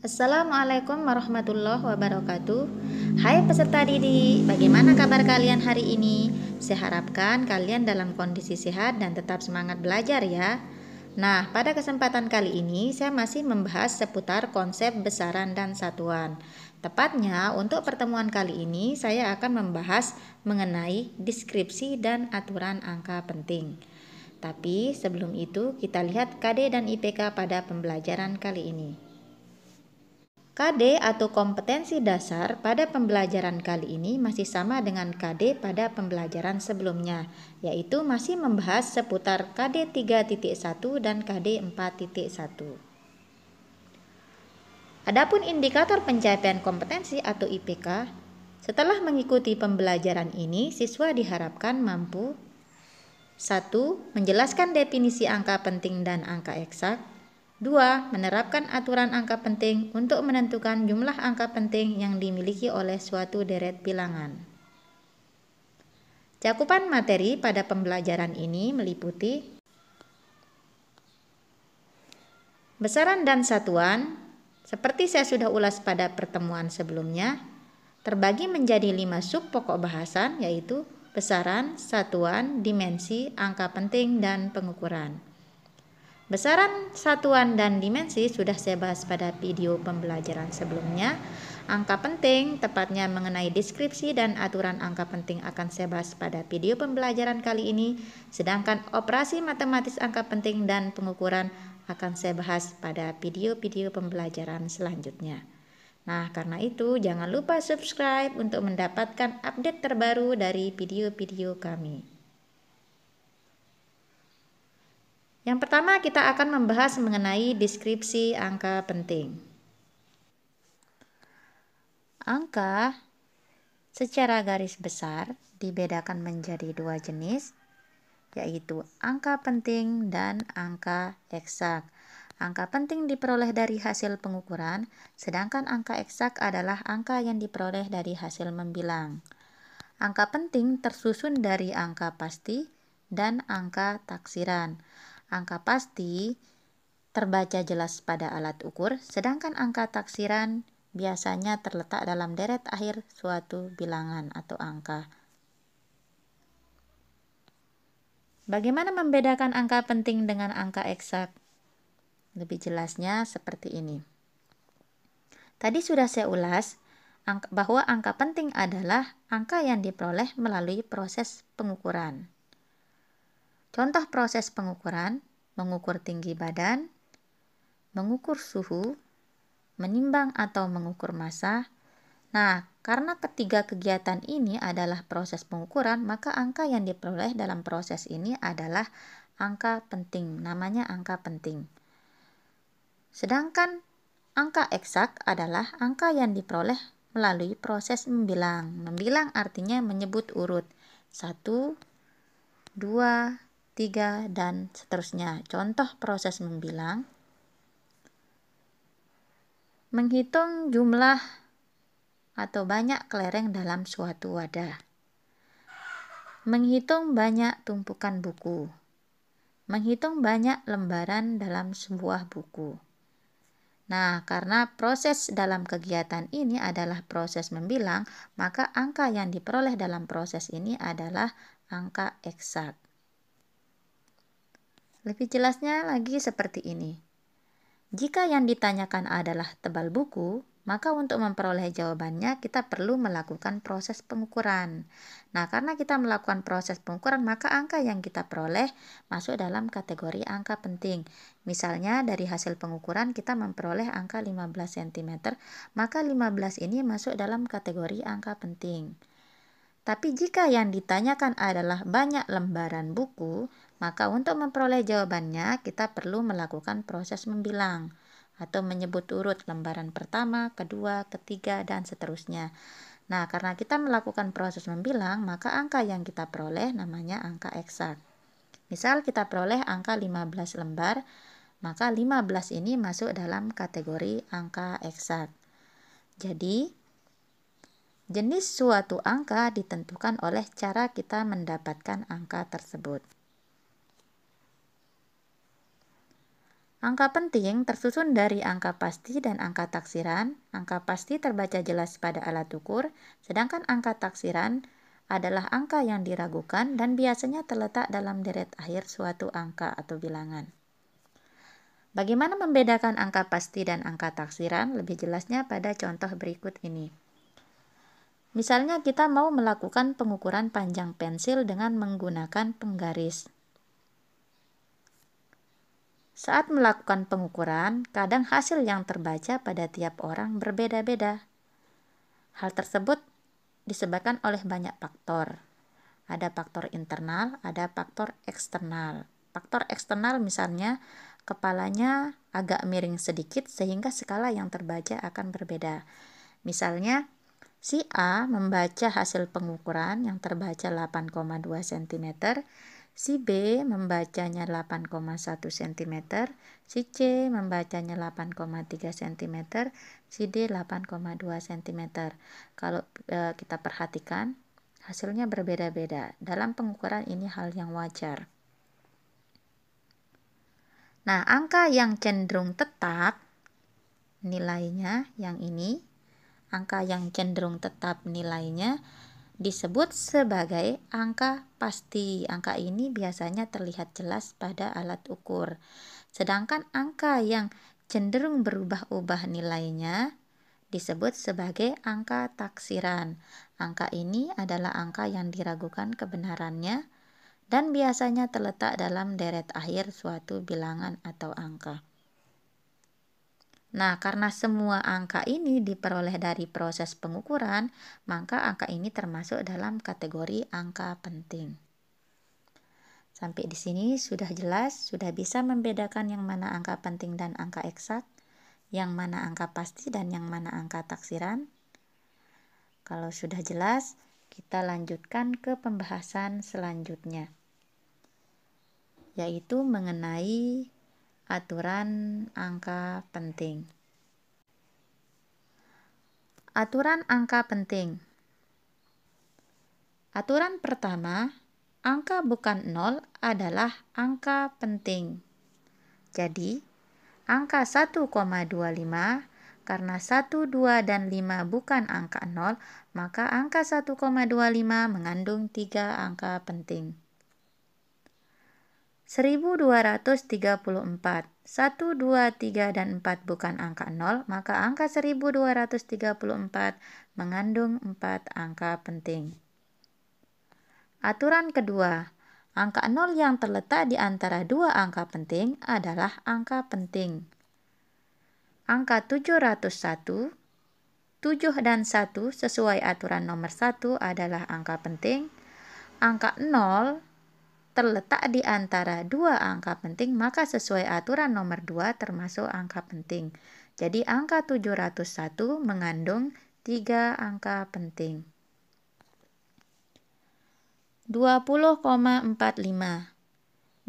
Assalamualaikum warahmatullahi wabarakatuh. Hai peserta didik, bagaimana kabar kalian hari ini? Saya harapkan kalian dalam kondisi sehat dan tetap semangat belajar ya. Nah, pada kesempatan kali ini saya masih membahas seputar konsep besaran dan satuan. Tepatnya untuk pertemuan kali ini saya akan membahas mengenai deskripsi dan aturan angka penting. Tapi sebelum itu kita lihat KD dan IPK pada pembelajaran kali ini. KD atau kompetensi dasar pada pembelajaran kali ini masih sama dengan KD pada pembelajaran sebelumnya, yaitu masih membahas seputar KD 3.1 dan KD 4.1. Adapun indikator pencapaian kompetensi atau IPK, setelah mengikuti pembelajaran ini, siswa diharapkan mampu 1. Menjelaskan definisi angka penting dan angka eksak. 2. Menerapkan aturan angka penting untuk menentukan jumlah angka penting yang dimiliki oleh suatu deret bilangan. Cakupan materi pada pembelajaran ini meliputi besaran dan satuan, seperti saya sudah ulas pada pertemuan sebelumnya, terbagi menjadi 5 sub pokok bahasan, yaitu besaran, satuan, dimensi, angka penting, dan pengukuran. Besaran, satuan, dan dimensi sudah saya bahas pada video pembelajaran sebelumnya. Angka penting, tepatnya mengenai deskripsi dan aturan angka penting akan saya bahas pada video pembelajaran kali ini. Sedangkan operasi matematis angka penting dan pengukuran akan saya bahas pada video-video pembelajaran selanjutnya. Nah, karena itu jangan lupa subscribe untuk mendapatkan update terbaru dari video-video kami. Yang pertama kita akan membahas mengenai deskripsi angka penting. Angka secara garis besar dibedakan menjadi 2 jenis, yaitu angka penting dan angka eksak. Angka penting diperoleh dari hasil pengukuran, sedangkan angka eksak adalah angka yang diperoleh dari hasil membilang. Angka penting tersusun dari angka pasti dan angka taksiran. Angka pasti terbaca jelas pada alat ukur, sedangkan angka taksiran biasanya terletak dalam deret akhir suatu bilangan atau angka. Bagaimana membedakan angka penting dengan angka eksak? Lebih jelasnya seperti ini. Tadi sudah saya ulas bahwa angka penting adalah angka yang diperoleh melalui proses pengukuran. Contoh proses pengukuran: mengukur tinggi badan, mengukur suhu, menimbang atau mengukur massa. Nah, karena ketiga kegiatan ini adalah proses pengukuran, maka angka yang diperoleh dalam proses ini adalah angka penting, namanya angka penting. Sedangkan angka eksak adalah angka yang diperoleh melalui proses membilang. Membilang artinya menyebut urut 1, 2, 3, dan seterusnya. Contoh proses membilang: menghitung jumlah atau banyak kelereng dalam suatu wadah, menghitung banyak tumpukan buku, menghitung banyak lembaran dalam sebuah buku. Nah, karena proses dalam kegiatan ini adalah proses membilang, maka angka yang diperoleh dalam proses ini adalah angka eksak. Lebih jelasnya lagi seperti ini. Jika yang ditanyakan adalah tebal buku, maka untuk memperoleh jawabannya kita perlu melakukan proses pengukuran. Nah, karena kita melakukan proses pengukuran, maka angka yang kita peroleh masuk dalam kategori angka penting. Misalnya dari hasil pengukuran kita memperoleh angka 15 cm, maka 15 ini masuk dalam kategori angka penting. Tapi jika yang ditanyakan adalah banyak lembaran buku, maka untuk memperoleh jawabannya kita perlu melakukan proses membilang atau menyebut urut lembaran pertama, kedua, ketiga, dan seterusnya. Nah, karena kita melakukan proses membilang, maka angka yang kita peroleh namanya angka eksak. Misal kita peroleh angka 15 lembar, maka 15 ini masuk dalam kategori angka eksak. Jadi, jenis suatu angka ditentukan oleh cara kita mendapatkan angka tersebut. Angka penting tersusun dari angka pasti dan angka taksiran. Angka pasti terbaca jelas pada alat ukur, sedangkan angka taksiran adalah angka yang diragukan dan biasanya terletak dalam deret akhir suatu angka atau bilangan. Bagaimana membedakan angka pasti dan angka taksiran? Lebih jelasnya pada contoh berikut ini. Misalnya kita mau melakukan pengukuran panjang pensil dengan menggunakan penggaris. Saat melakukan pengukuran, kadang hasil yang terbaca pada tiap orang berbeda-beda. Hal tersebut disebabkan oleh banyak faktor. Ada faktor internal, ada faktor eksternal. Faktor eksternal misalnya kepalanya agak miring sedikit sehingga skala yang terbaca akan berbeda. Misalnya, si A membaca hasil pengukuran yang terbaca 8,2 cm, si B membacanya 8,1 cm, si C membacanya 8,3 cm, si D 8,2 cm. Kalau kita perhatikan, hasilnya berbeda-beda. Dalam pengukuran ini hal yang wajar. Nah, angka yang cenderung tetap nilainya yang ini, angka yang cenderung tetap nilainya disebut sebagai angka pasti. Angka ini biasanya terlihat jelas pada alat ukur. Sedangkan angka yang cenderung berubah-ubah nilainya disebut sebagai angka taksiran. Angka ini adalah angka yang diragukan kebenarannya dan biasanya terletak dalam deret akhir suatu bilangan atau angka. Nah, karena semua angka ini diperoleh dari proses pengukuran, maka angka ini termasuk dalam kategori angka penting. Sampai di sini sudah jelas, sudah bisa membedakan yang mana angka penting dan angka eksak, yang mana angka pasti dan yang mana angka taksiran. Kalau sudah jelas, kita lanjutkan ke pembahasan selanjutnya, yaitu mengenai aturan angka penting. Aturan angka penting. Aturan pertama, angka bukan 0 adalah angka penting. Jadi, angka 1,25 karena 1, 2, dan 5 bukan angka 0, maka angka 1,25 mengandung 3 angka penting. 1234, 1, 2, 3, dan 4 bukan angka 0, maka angka 1234 mengandung 4 angka penting. Aturan kedua, angka 0 yang terletak di antara dua angka penting adalah angka penting. Angka 701, 7 dan 1 sesuai aturan nomor 1 adalah angka penting. Angka 0 terletak di antara dua angka penting, maka sesuai aturan nomor 2 termasuk angka penting. Jadi angka 701 mengandung 3 angka penting. 20,45.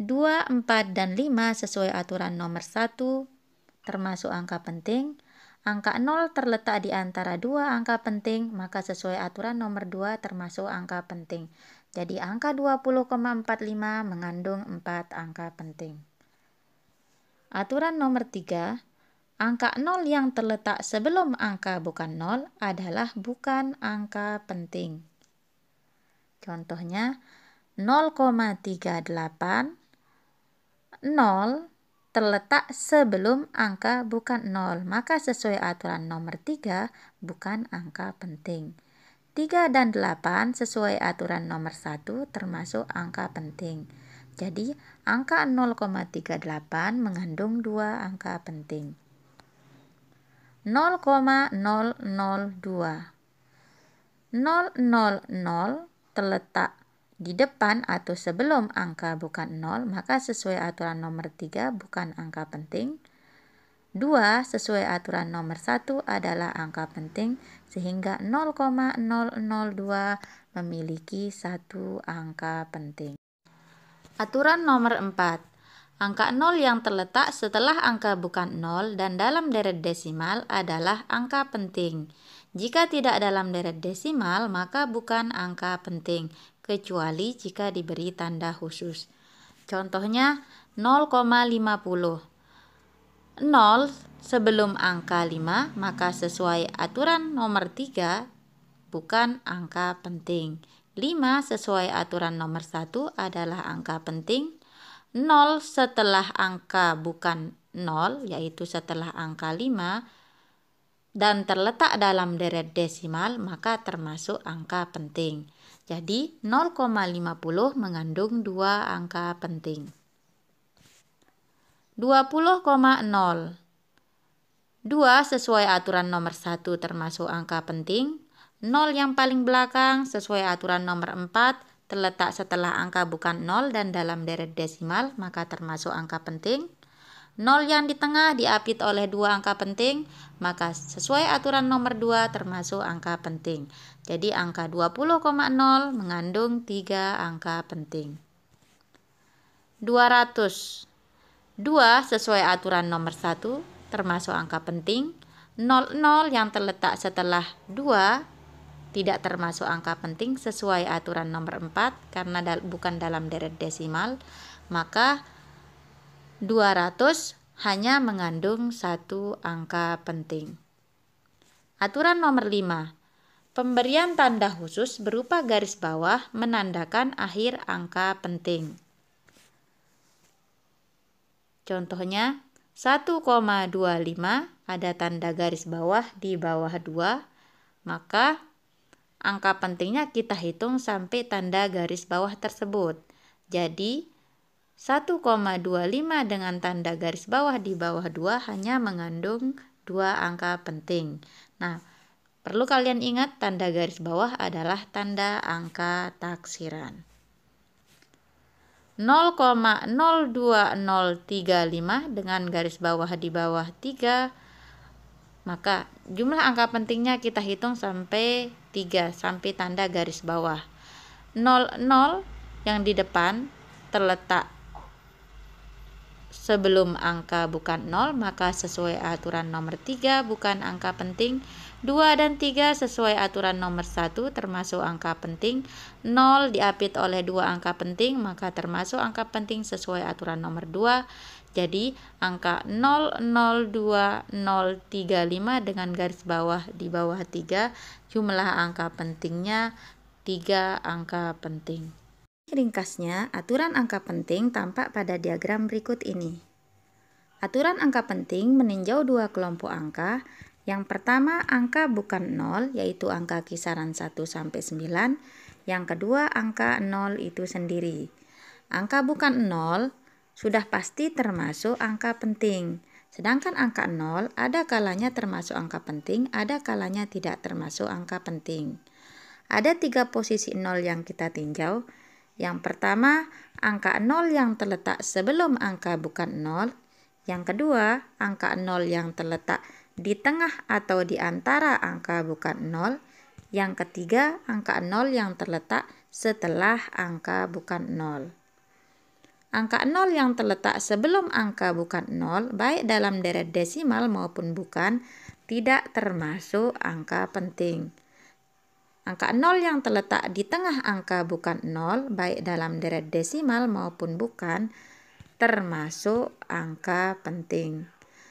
2, 4, dan 5 sesuai aturan nomor 1 termasuk angka penting. Angka 0 terletak di antara dua angka penting, maka sesuai aturan nomor 2 termasuk angka penting. Jadi angka 20,45 mengandung 4 angka penting. Aturan nomor 3, angka 0 yang terletak sebelum angka bukan 0 adalah bukan angka penting. Contohnya 0,38, 0 terletak sebelum angka bukan 0, maka sesuai aturan nomor 3 bukan angka penting. 3 dan 8 sesuai aturan nomor 1 termasuk angka penting. Jadi angka 0,38 mengandung 2 angka penting. 0,002. 000 terletak di depan atau sebelum angka bukan 0, maka sesuai aturan nomor 3 bukan angka penting. 2 sesuai aturan nomor 1 adalah angka penting, sehingga 0,002 memiliki 1 angka penting. Aturan nomor 4. Angka 0 yang terletak setelah angka bukan 0 dan dalam deret desimal adalah angka penting. Jika tidak dalam deret desimal, maka bukan angka penting, kecuali jika diberi tanda khusus. Contohnya 0,50. 0 sebelum angka 5, maka sesuai aturan nomor 3 bukan angka penting. 5 sesuai aturan nomor 1 adalah angka penting. 0 setelah angka bukan 0, yaitu setelah angka 5, dan terletak dalam deret desimal, maka termasuk angka penting. Jadi 0,50 mengandung dua angka penting. 20,0. 2 sesuai aturan nomor 1 termasuk angka penting. 0 yang paling belakang sesuai aturan nomor 4 terletak setelah angka bukan 0 dan dalam deret desimal, maka termasuk angka penting. 0 yang di tengah diapit oleh dua angka penting, maka sesuai aturan nomor 2 termasuk angka penting. Jadi angka 20,0 mengandung 3 angka penting. 200. 2 sesuai aturan nomor 1 termasuk angka penting. 00 yang terletak setelah 2 tidak termasuk angka penting sesuai aturan nomor 4 karena bukan dalam deret desimal, maka 200 hanya mengandung satu angka penting. Aturan nomor 5. Pemberian tanda khusus berupa garis bawah menandakan akhir angka penting. Contohnya 1,25 ada tanda garis bawah di bawah 2, maka angka pentingnya kita hitung sampai tanda garis bawah tersebut. Jadi 1,25 dengan tanda garis bawah di bawah 2 hanya mengandung 2 angka penting. Nah, perlu kalian ingat tanda garis bawah adalah tanda angka taksiran. 0,02035 dengan garis bawah di bawah 3, maka jumlah angka pentingnya kita hitung sampai 3, sampai tanda garis bawah. 00 yang di depan terletak sebelum angka bukan 0, maka sesuai aturan nomor 3 bukan angka penting. 2 dan 3 sesuai aturan nomor 1 termasuk angka penting. 0 diapit oleh 2 angka penting, maka termasuk angka penting sesuai aturan nomor 2. Jadi angka 002035 dengan garis bawah di bawah 3, jumlah angka pentingnya 3 angka penting. Ringkasnya, aturan angka penting tampak pada diagram berikut ini. Aturan angka penting meninjau dua kelompok angka. Yang pertama, angka bukan 0, yaitu angka kisaran 1 sampai 9. Yang kedua, angka 0 itu sendiri. Angka bukan 0 sudah pasti termasuk angka penting. Sedangkan angka 0 ada kalanya termasuk angka penting, ada kalanya tidak termasuk angka penting. Ada 3 posisi 0 yang kita tinjau. Yang pertama, angka 0 yang terletak sebelum angka bukan 0. Yang kedua, angka 0 yang terletak di tengah atau di antara angka bukan 0. Yang ketiga, angka 0 yang terletak setelah angka bukan 0. Angka 0 yang terletak sebelum angka bukan 0, baik dalam deret desimal maupun bukan, tidak termasuk angka penting. Angka 0 yang terletak di tengah angka bukan 0, baik dalam deret desimal maupun bukan, termasuk angka penting.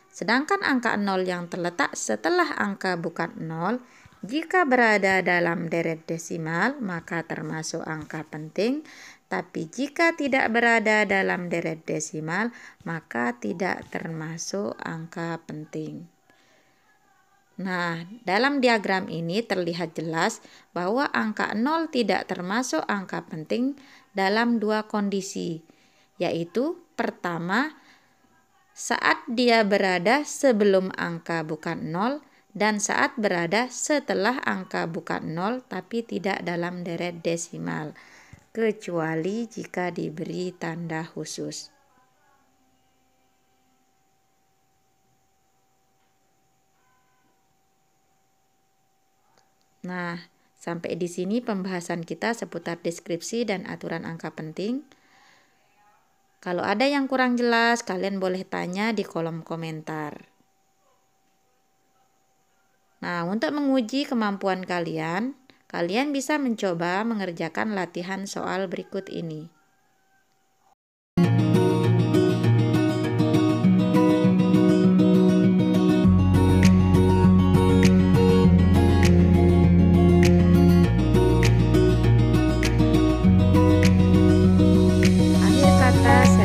Sedangkan angka 0 yang terletak setelah angka bukan 0, jika berada dalam deret desimal, maka termasuk angka penting. Tapi jika tidak berada dalam deret desimal, maka tidak termasuk angka penting. Nah, dalam diagram ini terlihat jelas bahwa angka 0 tidak termasuk angka penting dalam dua kondisi, yaitu pertama, saat dia berada sebelum angka bukan 0 dan saat berada setelah angka bukan 0 tapi tidak dalam deret desimal, kecuali jika diberi tanda khusus. Nah, sampai di sini pembahasan kita seputar deskripsi dan aturan angka penting. Kalau ada yang kurang jelas, kalian boleh tanya di kolom komentar. Nah, untuk menguji kemampuan kalian, kalian bisa mencoba mengerjakan latihan soal berikut ini. Dadah.